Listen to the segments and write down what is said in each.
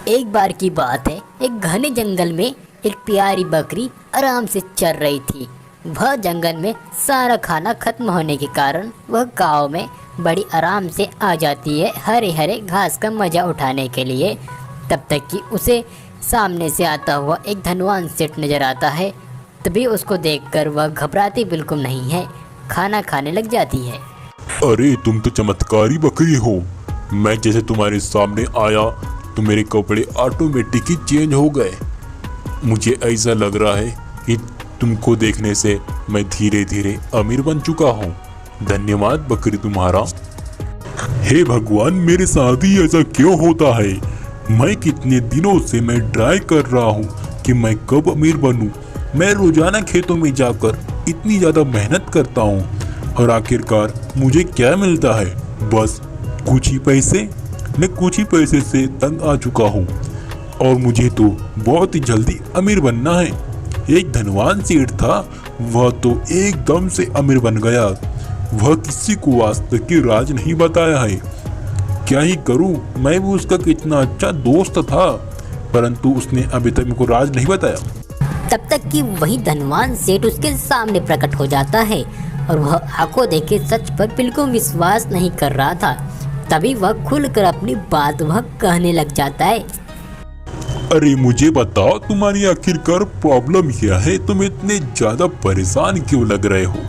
एक बार की बात है, एक घने जंगल में एक प्यारी बकरी आराम से चर रही थी। वह जंगल में सारा खाना खत्म होने के कारण वह गांव में बड़ी आराम से आ जाती है हरे हरे घास का मजा उठाने के लिए। तब तक कि उसे सामने से आता हुआ एक धनवान सेठ नजर आता है। तभी उसको देखकर वह घबराती बिल्कुल नहीं है, खाना खाने लग जाती है। अरे तुम तो चमत्कारी बकरी हो। मैं जैसे तुम्हारे सामने आया तो मेरे कपड़े ऑटोमेटिक ही चेंज हो गए। मुझे ऐसा लग रहा है कि तुमको देखने से मैं धीरे धीरे अमीर बन चुका हूँ। धन्यवाद बकरी तुम्हारा। हे भगवान, मेरे साथ ही ऐसा क्यों होता है? मैं कितने दिनों से मैं ट्राई कर रहा हूँ कि मैं कब अमीर बनूं। मैं रोजाना खेतों में जाकर इतनी ज्यादा मेहनत करता हूँ और आखिरकार मुझे क्या मिलता है? बस कुछ ही पैसे। मैं कुछ ही पैसे से तंग आ चुका हूँ और मुझे तो बहुत ही जल्दी अमीर बनना है। एक धनवान सेठ था, वह तो एकदम से अमीर बन गया। वह किसी को आज तक की राज नहीं बताया है। क्या ही करूं, मैं भी उसका कितना अच्छा दोस्त था, परंतु उसने अभी तक मुझको राज नहीं बताया। तब तक कि वही धनवान सेठ उसके सामने प्रकट हो जाता है और वह आंखों देखे सच पर बिल्कुल विश्वास नहीं कर रहा था। तभी वह खुलकर अपनी बात वह कहने लग जाता है। अरे मुझे बताओ, तुम्हारी आखिरकार प्रॉब्लम क्या है? तुम इतने ज्यादा परेशान क्यों लग रहे हो?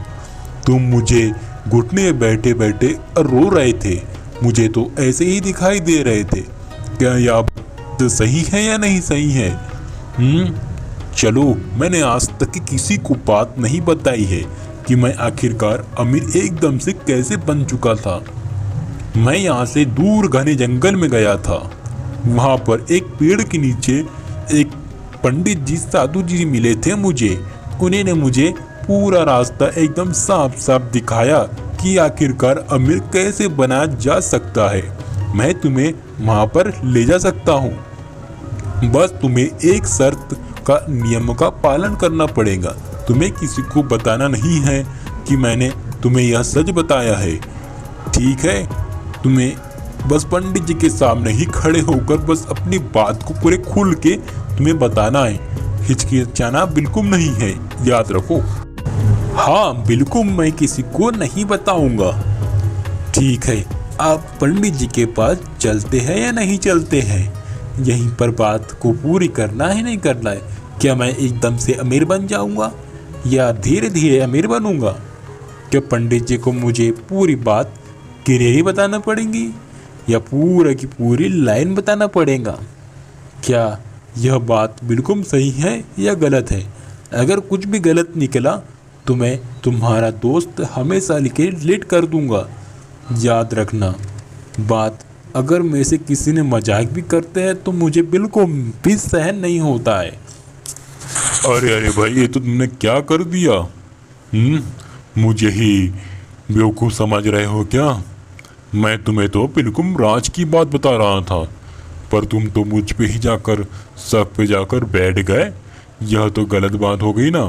तुम मुझे घुटने बैठे बैठे रो रहे थे। मुझे तो ऐसे ही दिखाई दे रहे थे। क्या यह बात सही है या नहीं सही है? चलो, मैंने आज तक किसी को बात नहीं बताई है कि मैं आखिरकार अमीर एकदम से कैसे बन चुका था। मैं यहाँ से दूर घने जंगल में गया था। वहाँ पर एक पेड़ के नीचे एक पंडित जी, साधु जी मिले थे मुझे। उन्होंने मुझे पूरा रास्ता एकदम साफ साफ दिखाया कि आखिरकार अमीर कैसे बना जा सकता है। मैं तुम्हें वहाँ पर ले जा सकता हूँ। बस तुम्हें एक शर्त का नियम का पालन करना पड़ेगा। तुम्हें किसी को बताना नहीं है कि मैंने तुम्हें यह सच बताया है, ठीक है? तुम्हें बस पंडित जी के सामने ही खड़े होकर बस अपनी बात को पूरे खुल के तुम्हें बताना है। हिचकिचाना बिल्कुल नहीं है, याद रखो। हाँ बिल्कुल, मैं किसी को नहीं बताऊंगा। ठीक है, आप पंडित जी के पास चलते हैं या नहीं चलते हैं? यहीं पर बात को पूरी करना है, नहीं करना है? क्या मैं एकदम से अमीर बन जाऊंगा या धीरे धीरे अमीर बनूंगा? क्या पंडित जी को मुझे पूरी बात क्लियर बताना पड़ेगी या पूरा की पूरी लाइन बताना पड़ेगा? क्या यह बात बिल्कुल सही है या गलत है? अगर कुछ भी गलत निकला तो मैं तुम्हारा दोस्त हमेशा के लेट कर दूंगा। याद रखना बात, अगर मेरे से किसी ने मजाक भी करते हैं तो मुझे बिल्कुल भी सहन नहीं होता है। अरे अरे भाई, ये तो तुमने क्या कर दिया? मुझे ही बेवकूफ़ समझ रहे हो क्या? मैं तुम्हें तो बिल्कुल राज की बात बता रहा था, पर तुम तो मुझ पे ही जाकर शक पे जाकर बैठ गए। यह तो गलत बात हो गई ना।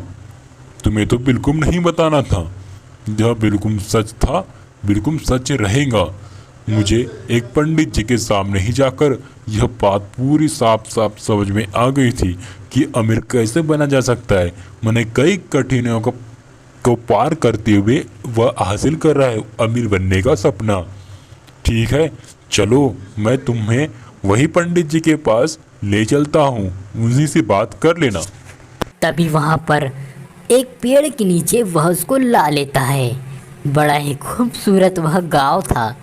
तुम्हें तो बिल्कुल नहीं बताना था। यह बिल्कुल सच था, बिल्कुल सच रहेगा। मुझे एक पंडित जी के सामने ही जाकर यह बात पूरी साफ साफ समझ में आ गई थी कि अमीर कैसे बना जा सकता है। मैंने कई कठिनाइयों को पार करते हुए वह हासिल कर रहा है अमीर बनने का सपना। ठीक है, चलो मैं तुम्हें वही पंडित जी के पास ले चलता हूँ, उन्हीं से बात कर लेना। तभी वहाँ पर एक पेड़ के नीचे वह उसको ला लेता है। बड़ा ही खूबसूरत वह गांव था।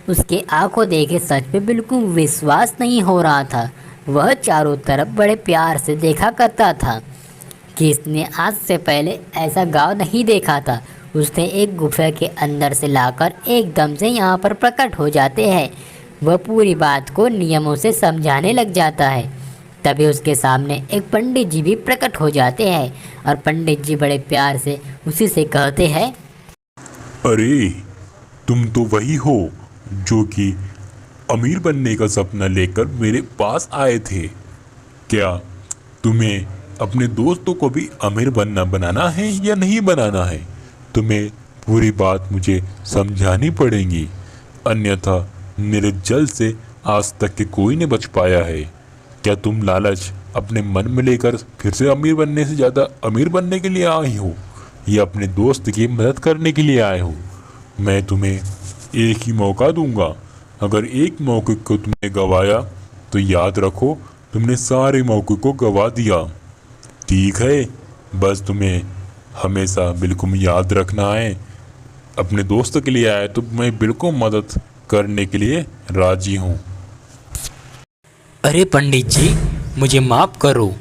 उसके आंखों देखे सच पे बिल्कुल विश्वास नहीं हो रहा था। वह चारों तरफ बड़े प्यार से देखा करता था कि इसने आज से पहले ऐसा गांव नहीं देखा था। उसने एक गुफा के अंदर से लाकर एकदम से यहाँ पर प्रकट हो जाते हैं। वह पूरी बात को नियमों से समझाने लग जाता है। तभी उसके सामने एक पंडित जी भी प्रकट हो जाते हैं और पंडित जी बड़े प्यार से उसी से कहते हैं, अरे तुम तो वही हो जो कि अमीर बनने का सपना लेकर मेरे पास आए थे। क्या तुम्हें अपने दोस्तों को भी अमीर बनाना है या नहीं बनाना है? तुम्हें पूरी बात मुझे समझानी पड़ेगी, अन्यथा मेरे जल से आज तक के कोई नहीं बच पाया है। क्या तुम लालच अपने मन में लेकर फिर से अमीर बनने से ज़्यादा अमीर बनने के लिए आए हो, या अपने दोस्त की मदद करने के लिए आए हो? मैं तुम्हें एक ही मौका दूंगा। अगर एक मौके को तुमने गंवाया तो याद रखो तुमने सारे मौके को गंवा दिया। ठीक है, बस तुम्हें हमेशा बिल्कुल याद रखना है, अपने दोस्त के लिए आए तो मैं बिल्कुल मदद करने के लिए राजी हूँ। अरे पंडित जी, मुझे माफ़ करो,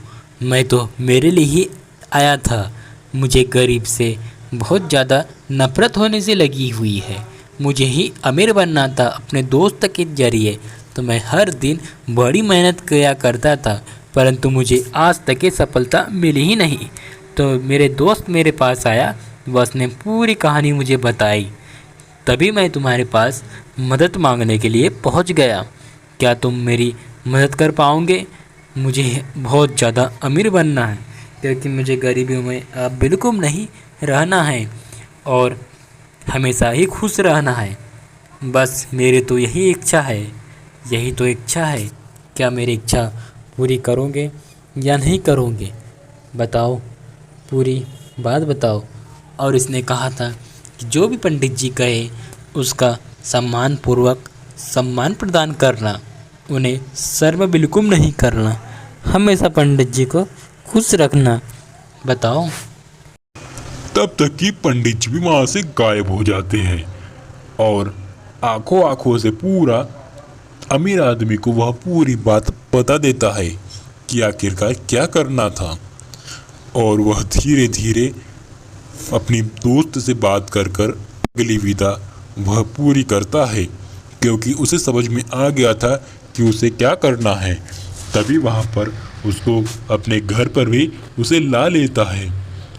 मैं तो मेरे लिए ही आया था। मुझे गरीब से बहुत ज़्यादा नफ़रत होने से लगी हुई है। मुझे ही अमीर बनना था अपने दोस्त के ज़रिए, तो मैं हर दिन बड़ी मेहनत किया करता था, परंतु मुझे आज तक ये सफलता मिली ही नहीं। तो मेरे दोस्त मेरे पास आया, वह उसने पूरी कहानी मुझे बताई, तभी मैं तुम्हारे पास मदद मांगने के लिए पहुंच गया। क्या तुम मेरी मदद कर पाओगे? मुझे बहुत ज़्यादा अमीर बनना है, क्योंकि मुझे गरीबी में अब बिल्कुल नहीं रहना है और हमेशा ही खुश रहना है। बस मेरी तो यही इच्छा है, यही तो इच्छा है। क्या मेरी इच्छा पूरी करोगे या नहीं करोगे? बताओ, पूरी बात बताओ। और इसने कहा था कि जो भी पंडित जी कहे उसका सम्मानपूर्वक सम्मान प्रदान करना, उन्हें शर्म बिल्कुल नहीं करना, हमेशा पंडित जी को खुश रखना। बताओ। तब तक कि पंडित जी भी वहां से गायब हो जाते हैं और आंखों आंखों से पूरा अमीर आदमी को वह पूरी बात बता देता है कि आखिरकार क्या करना था। और वह धीरे धीरे अपनी दोस्त से बात कर कर अगली विदा वह पूरी करता है, क्योंकि उसे समझ में आ गया था कि उसे क्या करना है। तभी वहाँ पर उसको अपने घर पर भी उसे ला लेता है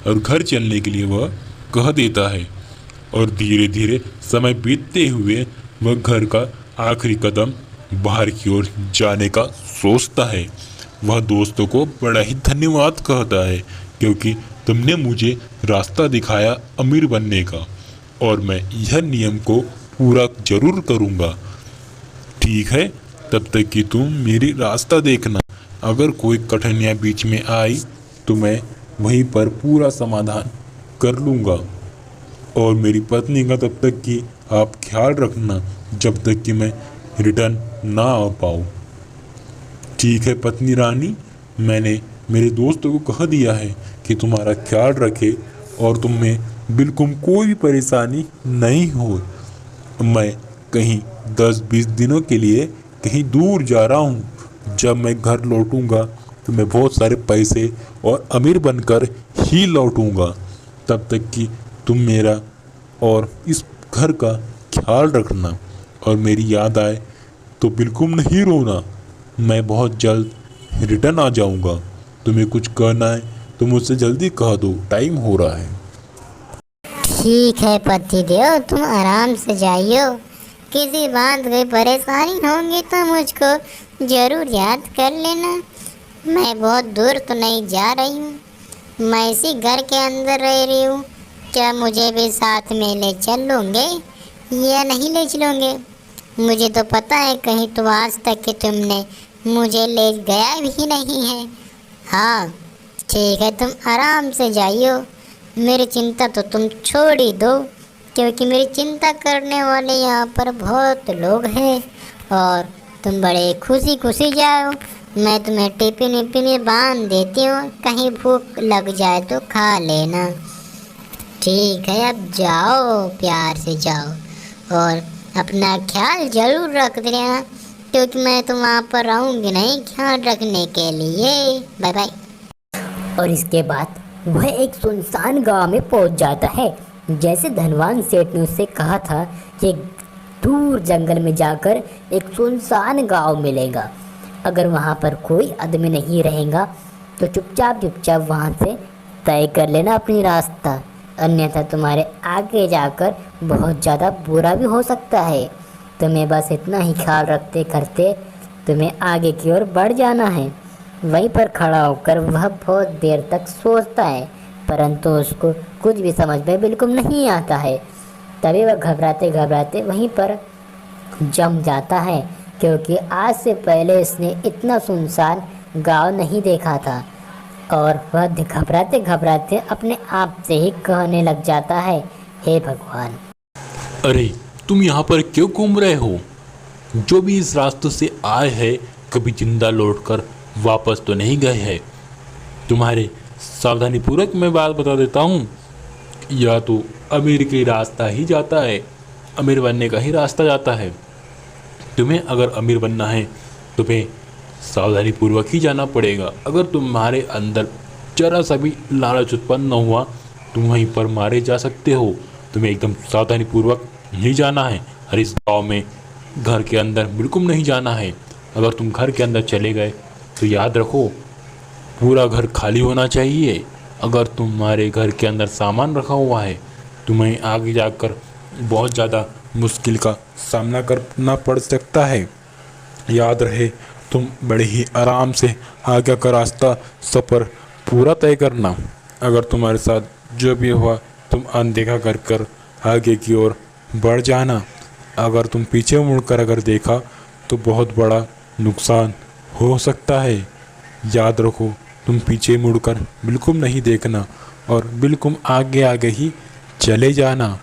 और घर चलने के लिए वह कह देता है। और धीरे धीरे समय बीतते हुए वह घर का आखिरी कदम बाहर की ओर जाने का सोचता है। वह दोस्तों को बड़ा ही धन्यवाद कहता है, क्योंकि तुमने मुझे रास्ता दिखाया अमीर बनने का, और मैं यह नियम को पूरा जरूर करूँगा। ठीक है, तब तक कि तुम मेरी रास्ता देखना। अगर कोई कठिनाइयाँ बीच में आई तो मैं वहीं पर पूरा समाधान कर लूँगा। और मेरी पत्नी का तब तक कि आप ख्याल रखना जब तक कि मैं रिटर्न ना आ पाऊँ। ठीक है पत्नी रानी, मैंने मेरे दोस्तों को कह दिया है कि तुम्हारा ख्याल रखे और तुम में बिल्कुल कोई भी परेशानी नहीं हो। मैं कहीं 10-20 दिनों के लिए कहीं दूर जा रहा हूँ। जब मैं घर लौटूंगा तो मैं बहुत सारे पैसे और अमीर बनकर ही लौटूंगा। तब तक कि तुम मेरा और इस घर का ख्याल रखना, और मेरी याद आए तो बिल्कुल नहीं रोना। मैं बहुत जल्द रिटर्न आ जाऊंगा। तुम्हें कुछ कहना है तो मुझसे जल्दी कह दो, टाइम हो रहा है। ठीक है पतिदेव, तुम आराम से जाइयो। किसी बात की परेशानी होगी तो मुझको ज़रूर याद कर लेना। मैं बहुत दूर तो नहीं जा रही हूँ, मैं इसी घर के अंदर रह रही हूँ। क्या मुझे भी साथ में ले चलोगे या नहीं ले चलोगे? मुझे तो पता है कहीं तो आज तक कि तुमने मुझे ले गया भी नहीं है। हाँ ठीक है, तुम आराम से जाइयो। मेरी चिंता तो तुम छोड़ ही दो, क्योंकि मेरी चिंता करने वाले यहाँ पर बहुत लोग हैं। और तुम बड़े खुशी खुशी जाओ। मैं तुम्हें टिफिन विफिन में बांध देती हूँ, कहीं भूख लग जाए तो खा लेना। ठीक है, अब जाओ, प्यार से जाओ और अपना ख्याल ज़रूर रख देना, क्योंकि मैं तो वहाँ पर रहूँगी नहीं ख्याल रखने के लिए। Bye bye. और इसके बाद वह एक सुनसान गांव में पहुंच जाता है। जैसे धनवान सेठ ने उससे कहा था कि दूर जंगल में जाकर एक सुनसान गांव मिलेगा। अगर वहां पर कोई आदमी नहीं रहेगा तो चुपचाप वहां से तय कर लेना अपनी रास्ता, अन्यथा तुम्हारे आगे जाकर बहुत ज़्यादा बुरा भी हो सकता है। तुम्हें बस इतना ही ख्याल रखते करते तुम्हें आगे की ओर बढ़ जाना है। वहीं पर खड़ा होकर वह बहुत देर तक सोचता है, परंतु उसको कुछ भी समझ में बिल्कुल नहीं आता है। तभी वह घबराते घबराते वहीं पर जम जाता है, क्योंकि आज से पहले इसने इतना सुनसान गांव नहीं देखा था। और वह घबराते घबराते अपने आप से ही कहने लग जाता है, हे भगवान। अरे तुम यहाँ पर क्यों घूम रहे हो? जो भी इस रास्ते से आए हैं कभी जिंदा लौटकर वापस तो नहीं गए हैं। तुम्हारे सावधानी पूर्वक मैं बात बता देता हूँ, या तो अमीर का रास्ता ही जाता है, अमीर बनने का ही रास्ता जाता है। तुम्हें अगर अमीर बनना है तुम्हें सावधानी पूर्वक ही जाना पड़ेगा। अगर तुम्हारे अंदर जरा सा भी लालच उत्पन्न न हुआ तुम वहीं पर मारे जा सकते हो। तुम्हें एकदम सावधानी पूर्वक ही जाना है। और इस गाँव में घर के अंदर बिल्कुल नहीं जाना है। अगर तुम घर के अंदर चले गए तो याद रखो पूरा घर खाली होना चाहिए। अगर तुम्हारे घर के अंदर सामान रखा हुआ है तुम्हें आगे जाकर बहुत ज़्यादा मुश्किल का सामना करना पड़ सकता है। याद रहे तुम बड़े ही आराम से आगे का रास्ता सफ़र पूरा तय करना। अगर तुम्हारे साथ जो भी हुआ तुम अनदेखा कर कर आगे की ओर बढ़ जाना। अगर तुम पीछे मुड़कर अगर देखा तो बहुत बड़ा नुकसान हो सकता है। याद रखो तुम पीछे मुड़कर बिल्कुल नहीं देखना और बिल्कुल आगे आगे ही चले जाना।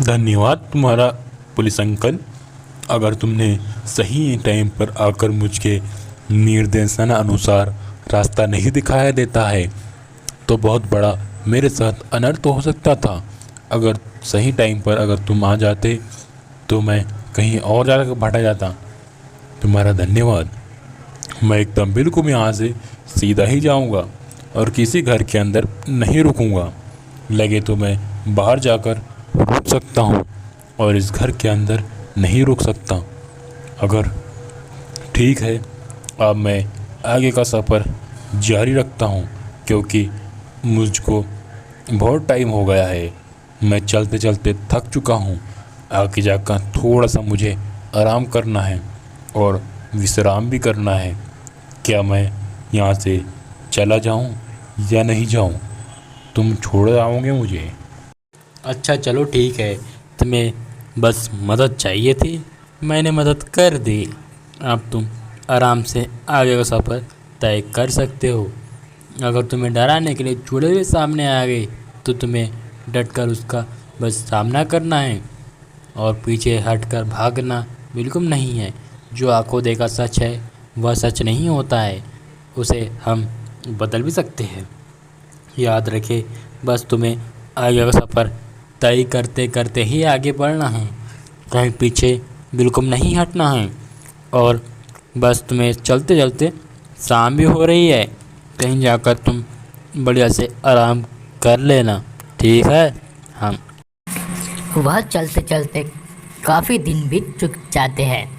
धन्यवाद तुम्हारा पुलिस अंकल। अगर तुमने सही टाइम पर आकर मुझके निर्देशन अनुसार रास्ता नहीं दिखाया देता है तो बहुत बड़ा मेरे साथ अनर्थ हो सकता था। अगर सही टाइम पर अगर तुम आ जाते तो मैं कहीं और जाकर भटक जाता। तुम्हारा धन्यवाद। मैं एकदम बिल्कुल यहाँ से सीधा ही जाऊँगा और किसी घर के अंदर नहीं रुकूँगा। लगे तो मैं बाहर जाकर रुक सकता हूँ और इस घर के अंदर नहीं रुक सकता। अगर ठीक है अब मैं आगे का सफ़र जारी रखता हूँ क्योंकि मुझको बहुत टाइम हो गया है। मैं चलते चलते थक चुका हूँ। आगे जाकर थोड़ा सा मुझे आराम करना है और विश्राम भी करना है। क्या मैं यहाँ से चला जाऊँ या नहीं जाऊँ? तुम छोड़ आओगे मुझे? अच्छा चलो ठीक है, तुम्हें बस मदद चाहिए थी, मैंने मदद कर दी। अब तुम आराम से आगे का सफ़र तय कर सकते हो। अगर तुम्हें डराने के लिए चूड़े भी सामने आ गए तो तुम्हें डटकर उसका बस सामना करना है और पीछे हटकर भागना बिल्कुल नहीं है। जो आंखों देखा सच है वह सच नहीं होता है, उसे हम बदल भी सकते हैं। याद रखे बस तुम्हें आगे का सफ़र तय करते करते ही आगे बढ़ना है, कहीं पीछे बिल्कुल नहीं हटना है। और बस तुम्हें चलते चलते शाम भी हो रही है, कहीं जाकर तुम बढ़िया से आराम कर लेना, ठीक है? हम वह चलते चलते काफ़ी दिन बीत चुक जाते हैं।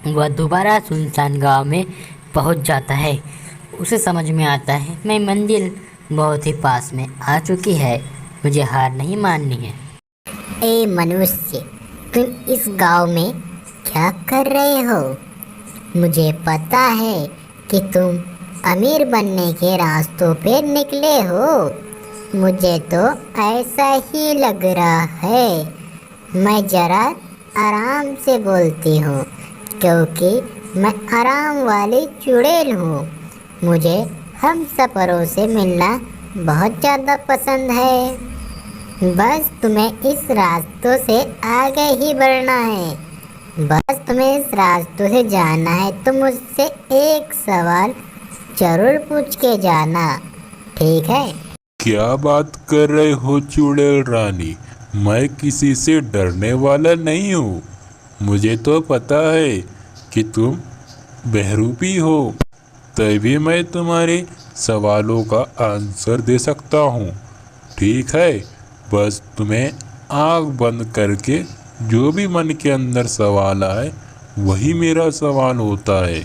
वह दोबारा सुनसान गांव में पहुंच जाता है। उसे समझ में आता है मैं मंजिल बहुत ही पास में आ चुकी है, मुझे हार नहीं माननी है। ए मनुष्य, तुम इस गांव में क्या कर रहे हो? मुझे पता है कि तुम अमीर बनने के रास्तों पे निकले हो। मुझे तो ऐसा ही लग रहा है। मैं ज़रा आराम से बोलती हूँ क्योंकि मैं आराम वाली चुड़ैल हूँ। मुझे हम सफ़रों से मिलना बहुत ज़्यादा पसंद है। बस तुम्हें इस रास्तों से आगे ही बढ़ना है। बस तुम्हें इस रास्तों से जाना है तो मुझसे एक सवाल ज़रूर पूछ के जाना, ठीक है? क्या बात कर रहे हो चुड़ैल रानी? मैं किसी से डरने वाला नहीं हूँ। मुझे तो पता है कि तुम बहरूपी हो, तभी मैं तुम्हारे सवालों का आंसर दे सकता हूँ, ठीक है? बस तुम्हें आँख बंद करके जो भी मन के अंदर सवाल आए वही मेरा सवाल होता है।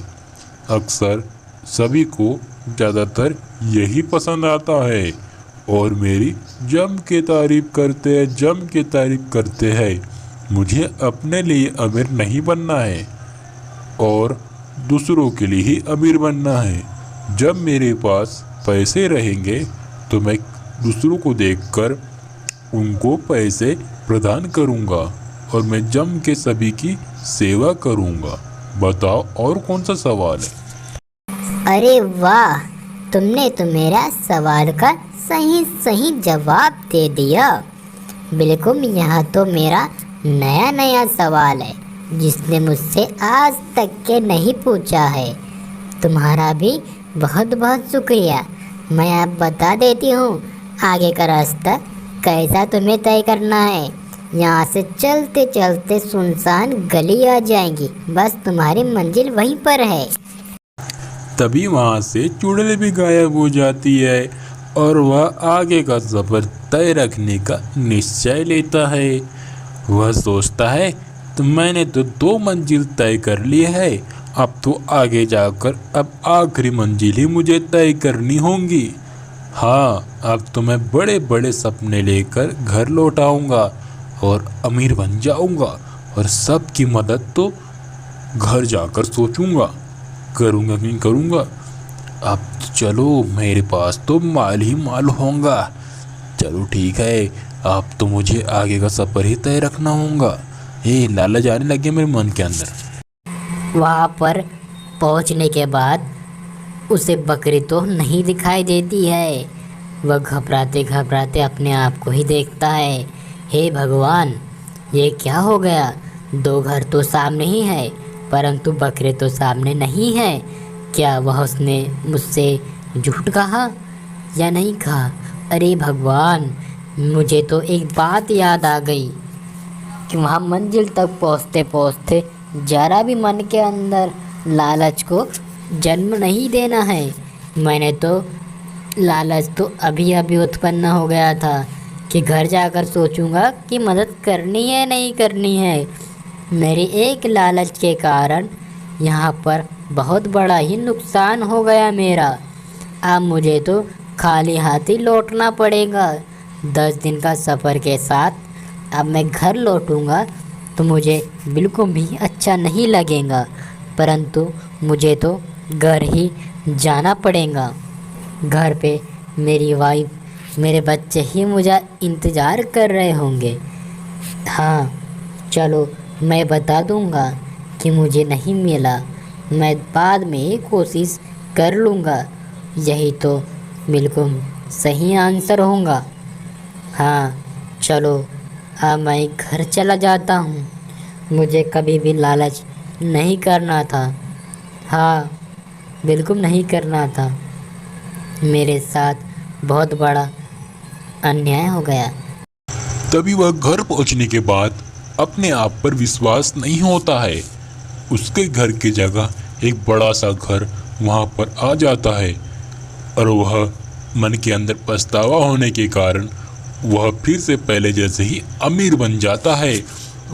अक्सर सभी को ज़्यादातर यही पसंद आता है और मेरी जम के तारीफ़ करते हैं। मुझे अपने लिए अमीर नहीं बनना है और दूसरों के लिए ही अमीर बनना है। जब मेरे पास पैसे रहेंगे तो मैं दूसरों को देखकर उनको पैसे प्रदान करूँगा। और मैं जम के सभी की सेवा करूँगा। बताओ और कौन सा सवाल है? अरे वाह, तुमने तो मेरा सवाल का सही सही जवाब दे दिया। बिल्कुल, यह तो मेरा नया नया सवाल है जिसने मुझसे आज तक के नहीं पूछा है। तुम्हारा भी बहुत बहुत शुक्रिया। मैं अब बता देती हूँ आगे का रास्ता कैसा तुम्हें तय करना है। यहाँ से चलते चलते सुनसान गली आ जाएंगी, बस तुम्हारी मंजिल वहीं पर है। तभी वहाँ से चुड़ैल भी गायब हो जाती है और वह आगे का सफर तय रखने का निश्चय लेता है। वह सोचता है तो मैंने तो 2 मंजिल तय कर ली है, अब तो आगे जाकर अब आखिरी मंजिल ही मुझे तय करनी होंगी। हाँ, अब तो मैं बड़े बड़े सपने लेकर घर लौट आऊँगा और अमीर बन जाऊँगा और सबकी मदद तो घर जाकर सोचूंगा, करूँगा कि नहीं करूँगा। अब तो चलो, मेरे पास तो माल ही माल होगा। चलो ठीक है, अब तो मुझे आगे का सफ़र ही तय रखना होगा। ये लालच आने लगे मेरे मन के अंदर। वहाँ पर पहुँचने के बाद उसे बकरी तो नहीं दिखाई देती है। वह घबराते घबराते अपने आप को ही देखता है। हे भगवान, ये क्या हो गया? 2 घर तो सामने ही है परंतु बकरे तो सामने नहीं है। क्या वह उसने मुझसे झूठ कहा या नहीं कहा? अरे भगवान, मुझे तो एक बात याद आ गई कि वहाँ मंजिल तक पहुँचते पहुँचते जरा भी मन के अंदर लालच को जन्म नहीं देना है। मैंने तो लालच तो अभी अभी उत्पन्न हो गया था कि घर जाकर सोचूंगा कि मदद करनी है नहीं करनी है। मेरी एक लालच के कारण यहाँ पर बहुत बड़ा ही नुकसान हो गया मेरा। अब मुझे तो खाली हाथ ही लौटना पड़ेगा। 10 दिन का सफ़र के साथ अब मैं घर लौटूंगा तो मुझे बिल्कुल भी अच्छा नहीं लगेगा, परंतु मुझे तो घर ही जाना पड़ेगा। घर पे मेरी वाइफ, मेरे बच्चे ही मुझे इंतज़ार कर रहे होंगे। हाँ चलो, मैं बता दूंगा कि मुझे नहीं मिला, मैं बाद में ही कोशिश कर लूँगा। यही तो बिल्कुल सही आंसर होगा। हाँ चलो, अब मैं घर चला जाता हूँ। मुझे कभी भी लालच नहीं करना था। हाँ, बिल्कुल नहीं करना था। मेरे साथ बहुत बड़ा अन्याय हो गया। तभी वह घर पहुंचने के बाद अपने आप पर विश्वास नहीं होता है। उसके घर की जगह एक बड़ा सा घर वहां पर आ जाता है और वह मन के अंदर पछतावा होने के कारण वह फिर से पहले जैसे ही अमीर बन जाता है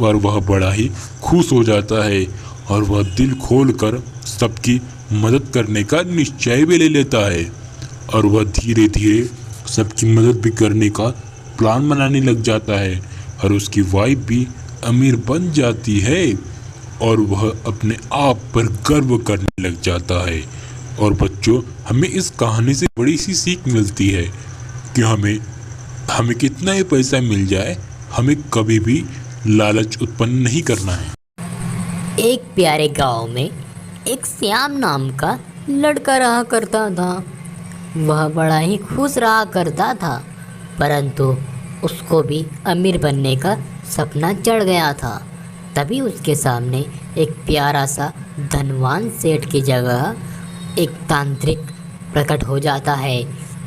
और वह बड़ा ही खुश हो जाता है और वह दिल खोलकर सबकी मदद करने का निश्चय भी ले लेता है और वह धीरे धीरे सबकी मदद भी करने का प्लान बनाने लग जाता है और उसकी वाइफ भी अमीर बन जाती है और वह अपने आप पर गर्व करने लग जाता है। और बच्चों, हमें इस कहानी से बड़ी सी सीख मिलती है कि हमें कितना ही पैसा मिल जाए, हमें कभी भी लालच उत्पन्न नहीं करना है। एक प्यारे गांव में एक श्याम नाम का लड़का रहा करता था। वह बड़ा ही खुश रहा करता था, परंतु उसको भी अमीर बनने का सपना चढ़ गया था। तभी उसके सामने एक प्यारा सा धनवान सेठ की जगह एक तांत्रिक प्रकट हो जाता है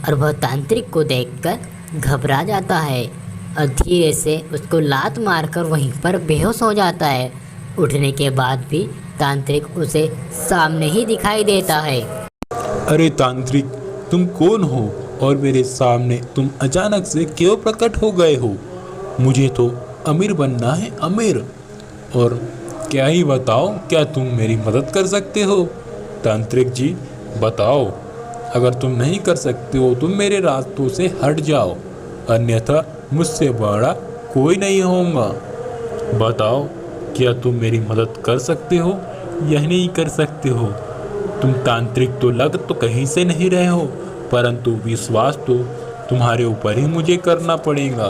और वह तांत्रिक को देखकर घबरा जाता है और धीरे से उसको लात मारकर वहीं पर बेहोश हो जाता है। उठने के बाद भी तांत्रिक उसे सामने ही दिखाई देता है। अरे तांत्रिक, तुम कौन हो और मेरे सामने तुम अचानक से क्यों प्रकट हो गए हो? मुझे तो अमीर बनना है, अमीर। और क्या ही बताओ, क्या तुम मेरी मदद कर सकते हो? तांत्रिक जी बताओ, अगर तुम नहीं कर सकते हो तो मेरे रास्तों से हट जाओ, अन्यथा मुझसे बड़ा कोई नहीं होगा। बताओ, क्या तुम मेरी मदद कर सकते हो या नहीं कर सकते हो? तुम तांत्रिक तो लग तो कहीं से नहीं रहे हो, परंतु विश्वास तो तुम्हारे ऊपर ही मुझे करना पड़ेगा,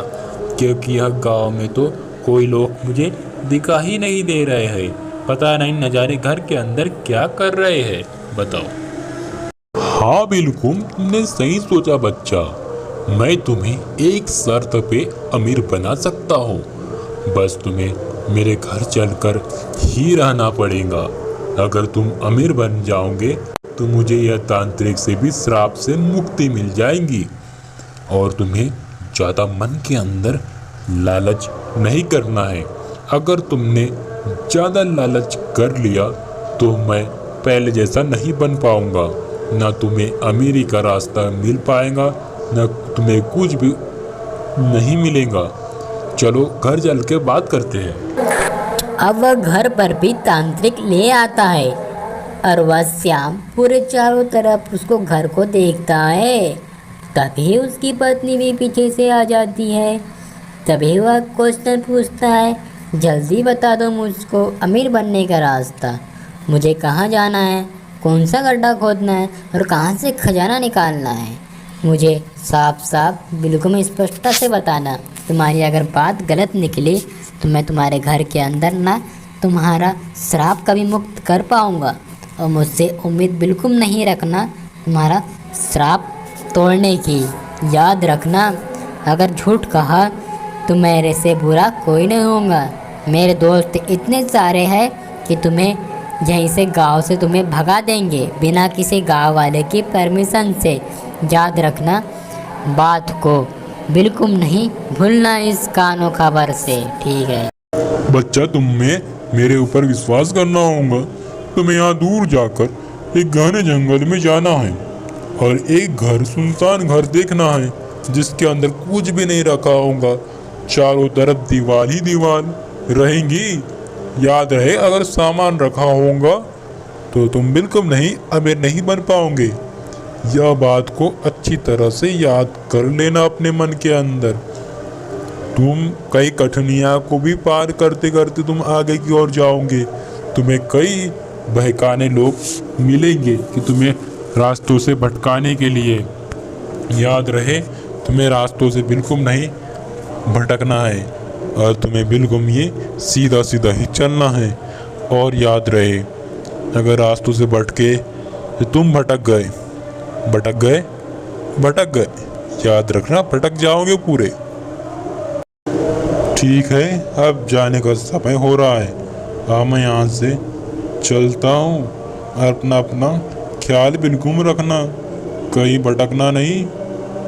क्योंकि यह गांव में तो कोई लोग मुझे दिखा ही नहीं दे रहे हैं। पता नहीं न जाने घर के अंदर क्या कर रहे हैं। बताओ। हाँ बिल्कुल, तुमने सही सोचा बच्चा। मैं तुम्हें एक शर्त पे अमीर बना सकता हूँ। बस तुम्हें मेरे घर चलकर ही रहना पड़ेगा। अगर तुम अमीर बन जाओगे तो मुझे यह तांत्रिक से भी श्राप से मुक्ति मिल जाएगी। और तुम्हें ज़्यादा मन के अंदर लालच नहीं करना है। अगर तुमने ज़्यादा लालच कर लिया तो मैं पहले जैसा नहीं बन पाऊंगा। ना तुम्हें अमीरी का रास्ता मिल पाएगा, ना तुम्हें कुछ भी नहीं मिलेगा। चलो घर चल के बात करते हैं। अब वह घर पर भी तांत्रिक ले आता है और वह श्याम पूरे चारों तरफ उसको घर को देखता है। तभी उसकी पत्नी भी पीछे से आ जाती है। तभी वह क्वेश्चन पूछता है, जल्दी बता दो मुझको अमीर बनने का रास्ता। मुझे कहाँ जाना है, कौन सा गड्ढा खोदना है और कहाँ से खजाना निकालना है। मुझे साफ साफ बिल्कुल स्पष्टता से बताना। तुम्हारी अगर बात गलत निकली तो मैं तुम्हारे घर के अंदर ना तुम्हारा श्राप कभी मुक्त कर पाऊँगा। और मुझसे उम्मीद बिल्कुल नहीं रखना तुम्हारा श्राप तोड़ने की। याद रखना, अगर झूठ कहा तो मेरे से बुरा कोई नहीं होगा। मेरे दोस्त इतने सारे हैं कि तुम्हें यहीं से गांव से तुम्हें भगा देंगे बिना किसी गांव वाले की परमिशन से। याद रखना, बात को बिल्कुल नहीं भूलना इस कानों खबर से, ठीक है। बच्चा, तुम्हें मेरे ऊपर विश्वास करना होगा। तुम्हें यहाँ दूर जाकर एक घने जंगल में जाना है और एक घर, सुनसान घर देखना है जिसके अंदर कुछ भी नहीं रखा होगा। चारों तरफ दीवार ही दीवार रहेंगी। याद रहे, अगर सामान रखा होगा तो तुम बिल्कुल नहीं अमीर नहीं बन पाओगे। यह बात को अच्छी तरह से याद कर लेना अपने मन के अंदर। तुम कई कठिनाइयों को भी पार करते करते तुम आगे की ओर जाओगे। तुम्हें कई बहकाने लोग मिलेंगे कि तुम्हें रास्तों से भटकाने के लिए। याद रहे, तुम्हें रास्तों से बिल्कुल नहीं भटकना है और तुम्हें बिल्कुल ये सीधा सीधा ही चलना है। और याद रहे, अगर रास्तों से भटके तो तुम भटक गए, याद रखना, भटक जाओगे पूरे। ठीक है, अब जाने का समय हो रहा है। अब मैं यहाँ से चलता हूँ। अपना अपना ख्याल बिल्कुल रखना, कहीं भटकना नहीं।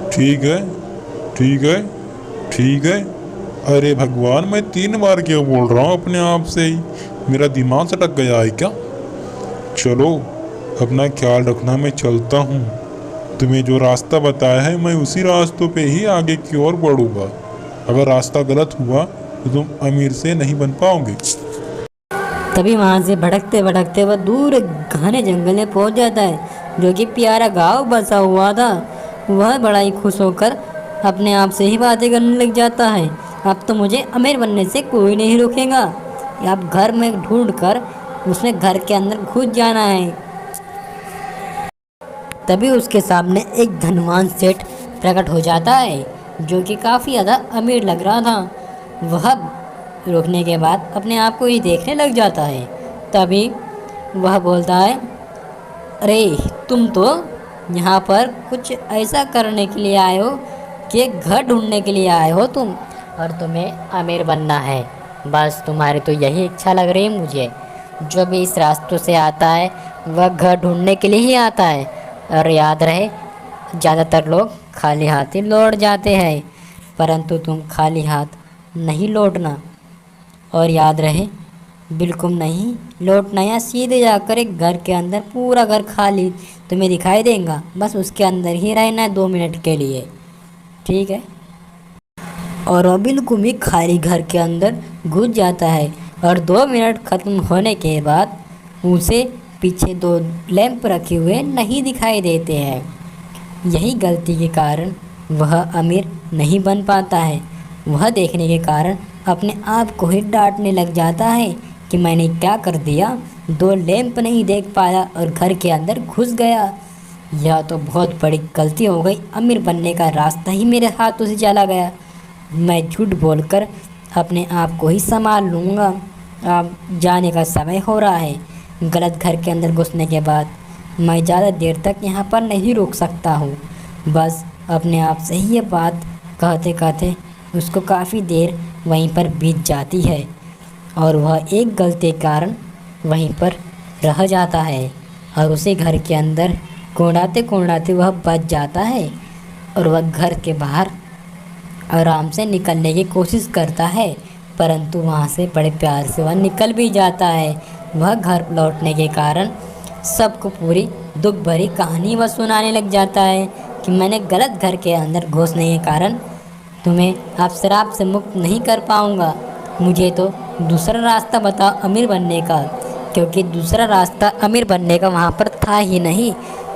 ठीक है, ठीक है, ठीक है। अरे भगवान, मैं 3 बार क्यों बोल रहा हूँ अपने आप से ही? मेरा दिमाग सटक गया है क्या? चलो, अपना ख्याल रखना, मैं चलता हूँ। तुम्हें जो रास्ता बताया है मैं उसी रास्तों पे ही आगे की ओर बढ़ूंगा। अगर रास्ता गलत हुआ तो तुम अमीर से नहीं बन पाओगे। तभी वहाँ से भटकते भटकते वह दूर एक घने जंगल में पहुँच जाता है जो कि प्यारा गांव बसा हुआ था। वह बड़ा ही खुश होकर अपने आप से ही बातें करने लग जाता है, अब तो मुझे अमीर बनने से कोई नहीं रोकेगा। अब घर में ढूंढ कर उसमें घर के अंदर घुस जाना है। तभी उसके सामने एक धनवान सेठ प्रकट हो जाता है जो कि काफ़ी ज़्यादा अमीर लग रहा था। वह रुकने के बाद अपने आप को ही देखने लग जाता है। तभी वह बोलता है, अरे तुम तो यहाँ पर कुछ ऐसा करने के लिए आए हो कि एक घर ढूंढने के लिए आए हो तुम, और तुम्हें अमीर बनना है। बस तुम्हारी तो यही इच्छा लग रही है मुझे। जो भी इस रास्तों से आता है वह घर ढूंढने के लिए ही आता है। और याद रहे, ज़्यादातर लोग खाली हाथ ही लौट जाते हैं, परंतु तुम खाली हाथ नहीं लौटना। और याद रहे, बिल्कुल नहीं लौटना, या सीधे जाकर एक घर के अंदर, पूरा घर खाली तुम्हें दिखाई देगा, बस उसके अंदर ही रहना है 2 मिनट के लिए, ठीक है। और वह बिल्कुल ही खाली घर के अंदर घुस जाता है और 2 मिनट ख़त्म होने के बाद उसे पीछे 2 लैंप रखे हुए नहीं दिखाई देते हैं। यही गलती के कारण वह अमीर नहीं बन पाता है। वह देखने के कारण अपने आप को ही डांटने लग जाता है कि मैंने क्या कर दिया, 2 लैंप नहीं देख पाया और घर के अंदर घुस गया। यह तो बहुत बड़ी गलती हो गई, अमीर बनने का रास्ता ही मेरे हाथों से चला गया। मैं झूठ बोलकर अपने आप को ही संभाल लूँगा। अब जाने का समय हो रहा है। गलत घर के अंदर घुसने के बाद मैं ज़्यादा देर तक यहाँ पर नहीं रुक सकता हूँ। बस अपने आप से ही ये बात कहते कहते उसको काफ़ी देर वहीं पर बीत जाती है और वह एक गलती के कारण वहीं पर रह जाता है और उसी घर के अंदर कोड़ाते कोड़ाते वह बच जाता है और वह घर के बाहर आराम से निकलने की कोशिश करता है, परंतु वहाँ से बड़े प्यार से वह निकल भी जाता है। वह घर लौटने के कारण सबको पूरी दुख भरी कहानी वह सुनाने लग जाता है कि मैंने गलत घर के अंदर घुसने के कारण तुम्हें आप शराब से मुक्त नहीं कर पाऊँगा। मुझे तो दूसरा रास्ता बताओ अमीर बनने का, क्योंकि दूसरा रास्ता अमीर बनने का वहाँ पर था ही नहीं।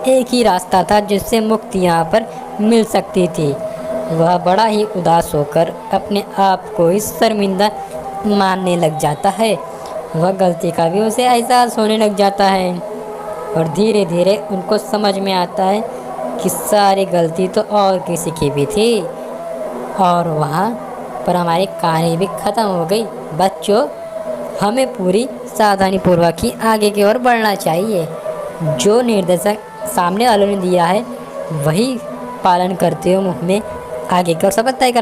एक ही रास्ता था जिससे मुक्ति यहाँ पर मिल सकती थी। वह बड़ा ही उदास होकर अपने आप को ही शर्मिंदा मानने लग जाता है। वह गलती का भी उसे एहसास होने लग जाता है और धीरे धीरे उनको समझ में आता है कि सारी गलती तो और किसी की भी थी। और वहाँ पर हमारी कहानी भी ख़त्म हो गई। बच्चों, हमें पूरी सावधानी पूर्वक ही आगे की ओर बढ़ना चाहिए। जो निर्देशक सामने वालों ने दिया है वही पालन करते हुए हमें आगे की ओर सबक तय करना